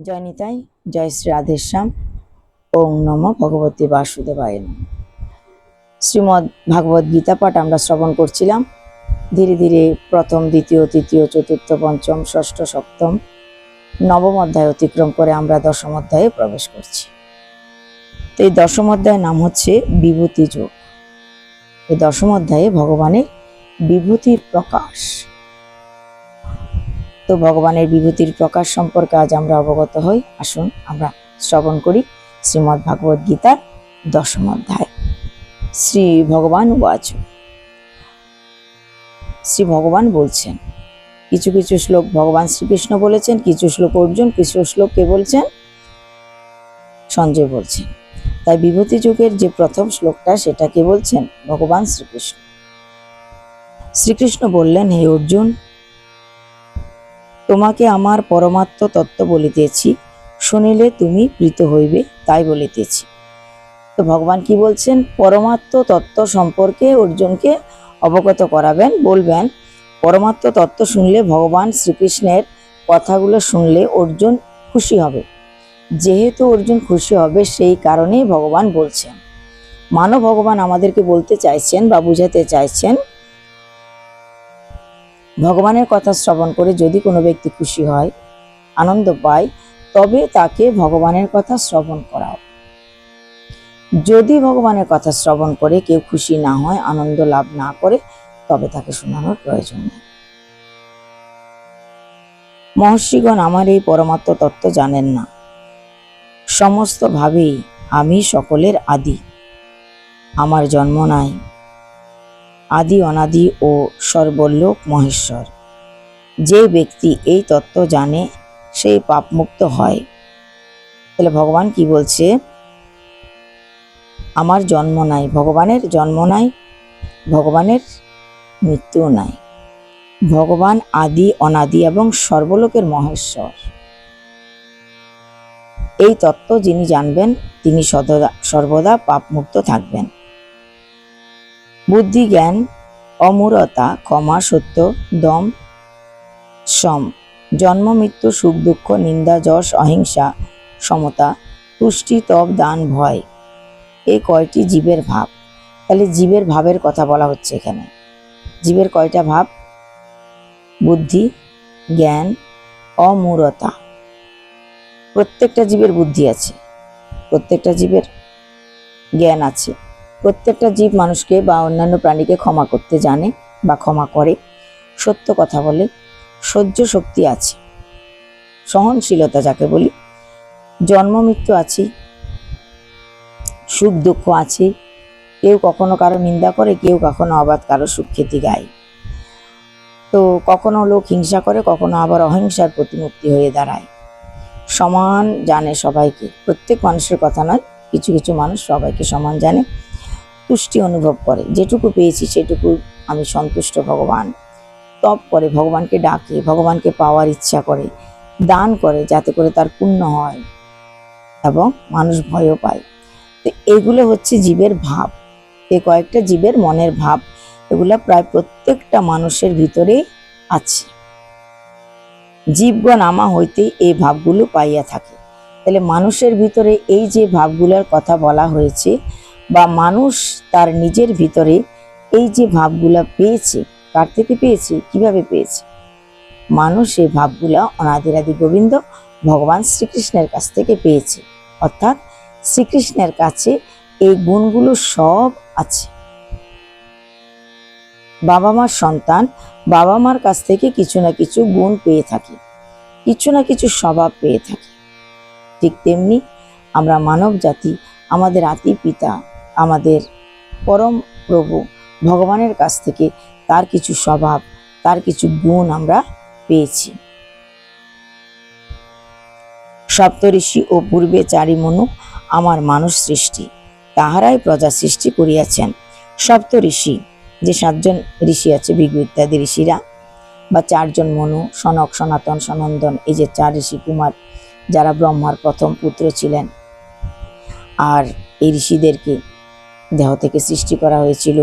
জয় নিতাই, জয় শ্রী রাধেশ্যাম। ওং নমো ভগবতী বাসুদেবায় নমঃ। শ্রীমদ্ ভাগবত গীতা পাঠ আমরা শ্রবণ করছিলাম। ধীরে ধীরে প্রথম, দ্বিতীয়, তৃতীয়, চতুর্থ, পঞ্চম, ষষ্ঠ, সপ্তম, নবম অধ্যায় অতিক্রম করে আমরা দশম অধ্যায়ে প্রবেশ করছি। তো এই দশম অধ্যায়ের নাম হচ্ছে বিভূতি যোগ। এই দশম অধ্যায়ে ভগবানের বিভূতির প্রকাশ। তো ভগবানের বিভূতির প্রকাশ সম্পর্কে আজ আমরা অবগত হই। আসুন আমরা শ্রবণ করি শ্রীমদ্ ভাগবত গীতার দশম অধ্যায়। শ্রী ভগবান উবাচ। শ্রী ভগবান বলছেন, কিছু কিছু শ্লোক ভগবান শ্রীকৃষ্ণ বলেছেন, কিছু শ্লোক অর্জুন, কিছু শ্লোক কে বলছেন? সঞ্জয় বলছেন। তাই বিভূতি যোগের যে প্রথম শ্লোকটা সেটা কে বলছেন? ভগবান শ্রীকৃষ্ণ। শ্রীকৃষ্ণ বললেন, হে অর্জুন, তোমাকে আমার পরমাত্ম তত্ত্ব বলিতেছি, শুনিলে তুমি প্রীত হইবে, তাই বলিতেছি। তো ভগবান কি বলছেন? পরমাত্ম তত্ত্ব সম্পর্কে অর্জুনকে অবগত করাবেন, বলবেন পরমাত্ম তত্ত্ব শুনলে, ভগবান শ্রীকৃষ্ণের কথাগুলো শুনলে অর্জুন খুশি হবে। যেহেতু অর্জুন খুশি হবে সেই কারণেই ভগবান বলছেন। মানব ভগবান আমাদেরকে বলতে চাইছেন বা বুঝাতে চাইছেন, ভগবানের কথা শ্রবণ করে যদি কোনো ব্যক্তি খুশি হয়, আনন্দ পায়, তবে তাকে ভগবানের কথা শ্রবণ করাও। যদি ভগবানের কথা শ্রবণ করে কেউ খুশি না হয়, আনন্দ লাভ না করে, তবে তাকে শোনানোর প্রয়োজন নেই। মহর্ষিগণ আমার এই পরমাত্ম তত্ত্ব জানেন না। সমস্ত ভাবেই আমি সকলের আদি, আমার জন্ম নাই। আদি অনাদি ও সর্বলোক মহেশ্বর। যে ব্যক্তি এই তত্ত্ব জানে সেই পাপমুক্ত হয়। তাহলে ভগবান কি বলছে? আমার জন্ম নাই, ভগবানের জন্ম নাই, ভগবানের মৃত্যু নাই। ভগবান আদি অনাদি এবং সর্বলোকের মহেশ্বর। এই তত্ত্ব যিনি জানবেন তিনি সর্বদা পাপমুক্ত থাকবেন। বুদ্ধি, জ্ঞান, অমূঢ়তা, ক্ষমা, সত্য, দম, সম, জন্ম মৃত্যু, সুখ দুঃখ, নিন্দা, যশ, অহিংসা, সমতা, তুষ্টি, তপ, দান, ভয়, এই কয়টি জীবের ভাব। তাহলে জীবের ভাবের কথা বলা হচ্ছে এখানে। জীবের কয়টা ভাব? বুদ্ধি, জ্ঞান, অমূঢ়তা। প্রত্যেকটা জীবের বুদ্ধি আছে, প্রত্যেকটা জীবের জ্ঞান আছে, প্রত্যেকটা জীব মানুষকে বা অন্যান্য প্রাণীকে ক্ষমা করতে জানে বা ক্ষমা করে, সত্য কথা বলে, সহ্য শক্তি আছে, সহনশীলতা যাকে বলি, জন্ম মৃত্যু আছে, সুখ দুঃখ আছে। কেউ কখনো কারো নিন্দা করে, কেউ কখনো আবার কারো সুখ্যাতি গায়। তো কখনো লোক হিংসা করে, কখনো আবার অহিংসার প্রতিমূর্তি হয়ে দাঁড়ায়। সমান জানে সবাইকে, প্রত্যেক মানুষের কথা নয়, কিছু কিছু মানুষ সবাইকে সমান জানে। তুষ্টি অনুভব করে, যেটুকু পেয়েছি সেটুকু আমি সন্তুষ্ট। ভগবান তপ করে, ভগবানকে ডাকে, ভগবানকে পাওয়ার ইচ্ছা করে, দান করে যাতে করে তার পুণ্য হয় এবং মানুষ ভয়ও পায়। তো এগুলো হচ্ছে জীবের ভাব। এ কয়েকটা জীবের মনের ভাব, এগুলো প্রায় প্রত্যেকটা মানুষের ভিতরেই আছে। জীবগণ আমা হইতে এই ভাবগুলো পাইয়া থাকে। তাহলে মানুষের ভিতরে এই যে ভাবগুলোর কথা বলা হয়েছে, বা মানুষ তার নিজের ভিতরে এই যে ভাবগুলা পেয়েছে, কার থেকে পেয়েছে, কিভাবে পেয়েছে? মানুষ এই ভাবগুলা অনাদিরাদি গোবিন্দ ভগবান শ্রীকৃষ্ণের কাছ থেকে পেয়েছে। অর্থাৎ শ্রীকৃষ্ণের কাছে এই গুণগুলো সব আছে। বাবা মার সন্তান বাবা মার কাছ থেকে কিছু না কিছু গুণ পেয়ে থাকে, কিছু না কিছু স্বভাব পেয়ে থাকে। ঠিক তেমনি আমরা মানব জাতি আমাদের আদি পিতা, আমাদের পরম প্রভু ভগবানের কাছ থেকে তার কিছু স্বভাব, তার কিছু গুণ আমরা পেয়েছি। সপ্ত ঋষি ও পূর্বে চারি মনু আমার মানুষ সৃষ্টি, তাহারাই প্রজা সৃষ্টি করিয়াছেন। সপ্ত ঋষি, যে 7 জন ঋষি আছে, ভৃগু ইত্যাদি ঋষিরা, বা 4 জন মনু, সনক, সনাতন, সনন্দন, এই যে 4 ঋষি কুমার যারা ব্রহ্মার প্রথম পুত্র ছিলেন। আর এই ঋষিদেরকে দেহ থেকে সৃষ্টি করা হয়েছিল।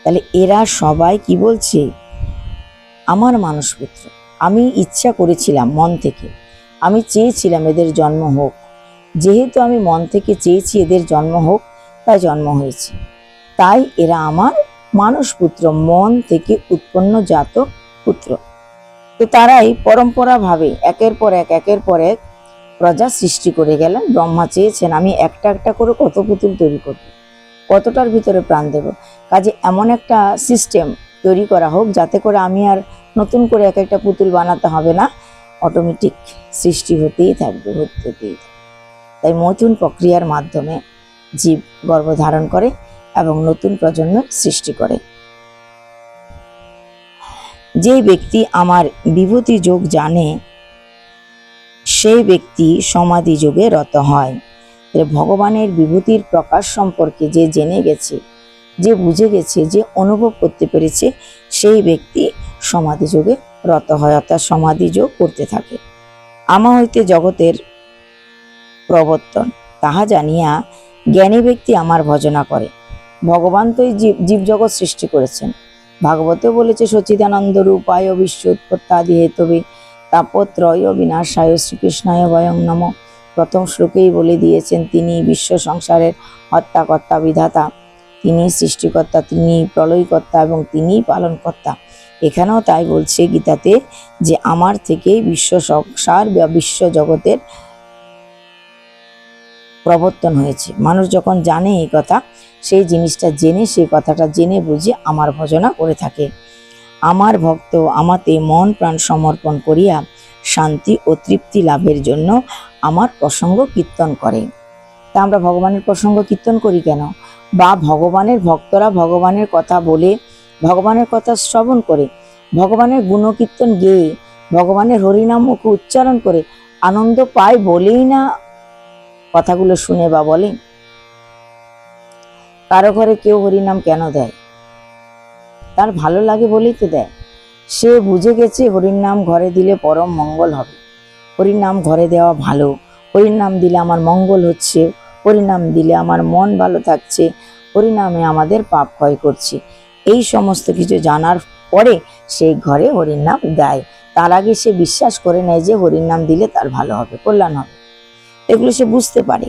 তাহলে এরা সবাই কি বলছে? আমার মানুষ পুত্র। আমি ইচ্ছা করেছিলাম মন থেকে, আমি চেয়েছিলাম এদের জন্ম হোক, যেহেতু আমি মন থেকে চেয়েছি এদের জন্ম হোক, তাই জন্ম হয়েছে। তাই এরা আমার মানস পুত্র, মন থেকে উৎপন্ন জাত পুত্র। তো তারাই পরম্পরা ভাবে একের পর এক প্রজা সৃষ্টি করে গেলেন। ব্রহ্মা চেয়েছেন আমি একটা একটা করে কত পুতুল তৈরি করব, কতটার ভিতরে প্রাণ দেব। কাজে এমন একটা সিস্টেম তৈরি করা হোক যাতে করে আমি আর নতুন করে এক একটা পুতুল বানাতে হবে না, অটোমেটিক সৃষ্টি হতেই থাকবে, হতেই। তাই মৈথুন প্রক্রিয়ার মাধ্যমে জীব গর্ভধারণ করে এবং নতুন প্রজন্মের সৃষ্টি করে। যে ব্যক্তি আমার বিভূতি যোগ জানে সেই ব্যক্তি সমাধি যোগে রত হয়। ভগবানের বিভূতির প্রকাশ সম্পর্কে যে জেনে গেছে, যে বুঝে গেছে, যে অনুভব করতে পেরেছে, সেই ব্যক্তি সমাধি যোগে রত হয়, অর্থাৎ সমাধি যোগ করতে থাকে। আমা হইতে জগতের প্রবর্তন তাহা জানিয়া জ্ঞানী ব্যক্তি আমার ভজনা করে। ভগবান তো এই জীবজগৎ সৃষ্টি করেছেন। ভাগবতে বলেছে সচিদানন্দ রূপায় বিশ্ব উৎপত্তাদি হেতবে তাপত্রয় বিনাশায় শ্রীকৃষ্ণায় বয়ং নম। প্রথম শ্লোকেই বলে দিয়েছেন তিনি বিশ্ব সংসারের হত্যাকর্তা, বিধাতা, তিনি সৃষ্টিকর্তা, তিনি প্রলয়কর্তা এবং তিনিই পালনকর্তা। এখানেও তাই বলছে গীতাতে যে আমার থেকেই বিশ্ব সংসার বা বিশ্ব জগতের প্রবর্তন হয়েছে। মানুষ যখন জানে এই কথা, সেই জিনিসটা জেনে, সেই কথাটা জেনে বুঝে আমার ভজনা করে থাকে। আমার ভক্ত আমাতে মন প্রাণ সমর্পণ করিয়া শান্তি ও তৃপ্তি লাভের জন্য আমার প্রসঙ্গ কীর্তন করে। তা আমরা ভগবানের প্রসঙ্গ কীর্তন করি কেন? বা ভগবানের ভক্তরা ভগবানের কথা বলে, ভগবানের কথা শ্রবণ করে, ভগবানের গুণকীর্তন গেয়ে, ভগবানের হরিনাম মুখে উচ্চারণ করে আনন্দ পায় বলেই না কথাগুলো শুনে বা বলে। কারো ঘরে কেউ হরিনাম কেন দেয়? তার ভালো লাগে বলেই তো দেয়। সে বুঝে গেছে হরির নাম ঘরে দিলে পরম মঙ্গল হবে, হরির নাম ঘরে দেওয়া ভালো, হরির নাম দিলে আমার মঙ্গল হচ্ছে, হরির নাম দিলে আমার মন ভালো থাকছে, হরির নামে আমাদের পাপ ক্ষয় করছে। এই সমস্ত কিছু জানার পরে সেই ঘরে হরির নাম দেয়। তার আগে সে বিশ্বাস করে নেয় যে হরির নাম দিলে তার ভালো হবে, কল্যাণ হবে। এগুলো সে বুঝতে পারে।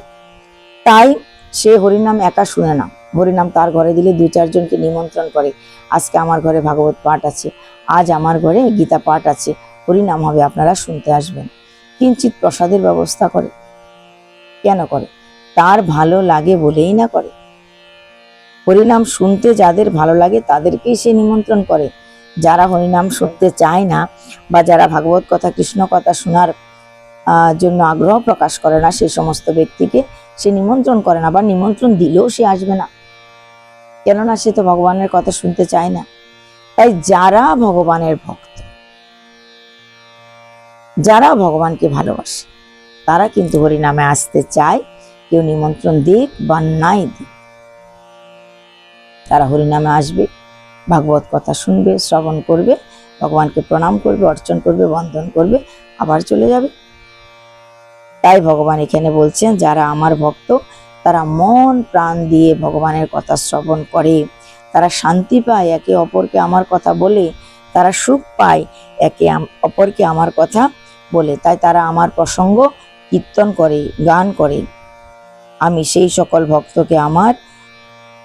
তাই সে হরিনাম একা শুনে না, হরিনাম তার ঘরে দিলে 2-4 জনকে নিমন্ত্রণ করে। আজকে আমার ঘরে ভাগবত পাঠ আছে, আজ আমার ঘরে গীতা পাঠ আছে, হরিনাম হবে, আপনারা শুনতে আসবেন। কিঞ্চিত প্রসাদের ব্যবস্থা করে। কেন করে? তার ভালো লাগে বলেই না করে। হরিনাম শুনতে যাদের ভালো লাগে তাদেরকেই সে নিমন্ত্রণ করে। যারা হরিনাম শুনতে চায় না বা যারা ভাগবত কথা, কৃষ্ণ কথা শোনার জন্য আগ্রহ প্রকাশ করে না, সেই সমস্ত ব্যক্তিকে সে নিমন্ত্রণ করে না, বা নিমন্ত্রণ দিলেও সে আসবে না, কেননা সে তো ভগবানের কথা শুনতে চায় না। তাই যারা ভগবানের ভক্ত, যারা ভগবানকে ভালোবাসে, তারা কিন্তু হরিনামে আসতে চায়, কেউ নিমন্ত্রণ দিক বা নাই দিক, তারা হরিনামে আসবে, ভাগবত কথা শুনবে, শ্রবণ করবে, ভগবানকে প্রণাম করবে, অর্চন করবে, বন্দন করবে, আবার চলে যাবে। তাই ভগবান এখানে বলছেন যারা আমার ভক্ত তারা মন প্রাণ দিয়ে ভগবানের কথা শ্রবণ করে, তারা শান্তি পায় একে অপরকে আমার কথা বলে, তারা সুখ পায় একে অপরকে আমার কথা বলে। তাই তারা আমার প্রসঙ্গ কীর্তন করে, গান করে। আমি সেই সকল ভক্তকে আমার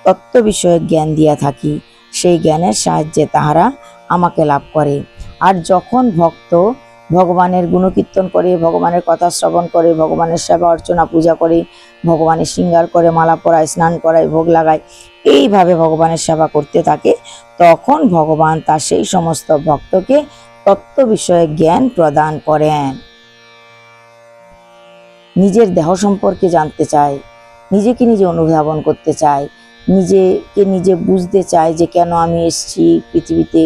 তত্ত্ব বিষয়ক জ্ঞান দিয়া থাকি, সেই জ্ঞানের সাহায্যে তাহারা আমাকে লাভ করে। আর যখন ভক্ত ভগবানের গুণকীর্তন করে, ভগবানের কথা শ্রবণ করে, ভগবানের সেবা অর্চনা পূজা করে, ভগবানের শৃঙ্গার করে, মালা পরায়, স্নান করায়, ভোগ লাগায়, এইভাবে ভগবানের সেবা করতে থাকে, তখন ভগবান তার সেই সমস্ত ভক্তকে তত্ত্ব বিষয়ে জ্ঞান প্রদান করেন। নিজের দেহ সম্পর্কে জানতে চায়, নিজেকে নিজে অনুধাবন করতে চায়, নিজেকে নিজে বুঝতে চায় যে কেন আমি এসেছি পৃথিবীতে,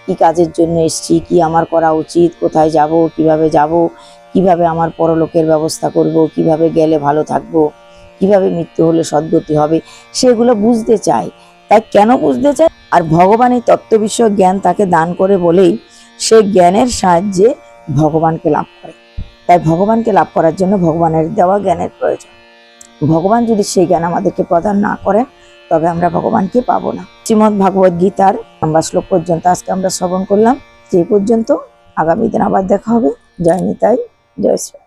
কি কাজের জন্য এসেছি, কি আমার করা উচিত, কোথায় যাব, কিভাবে আমার পরলোকের ব্যবস্থা করব, কিভাবে গেলে ভালো থাকব, কিভাবে মৃত্যু হলে সদ্গতি হবে, সেগুলো বুঝতে চায়। তাই কেন বুঝতে চায়? আর ভগবান এই তত্ত্ব বিষয়ক জ্ঞান তাকে দান করে বলেই সে জ্ঞানের সাহায্যে ভগবানকে লাভ করে। তাই ভগবানকে লাভ করার জন্য ভগবানের দেওয়া জ্ঞানের প্রয়োজন। ভগবান যদি সেই জ্ঞান আমাদেরকে প্রদান না করেন তবে আমরা ভগবানকে পাবো না। শ্রীমদ্ ভাগবত গীতার নম্বর শ্লোক পর্যন্ত আজকে আমরা শ্রবণ করলাম। যে পর্যন্ত, আগামী দিন আবার দেখা হবে। জয় নিতাই, জয় শ্রী।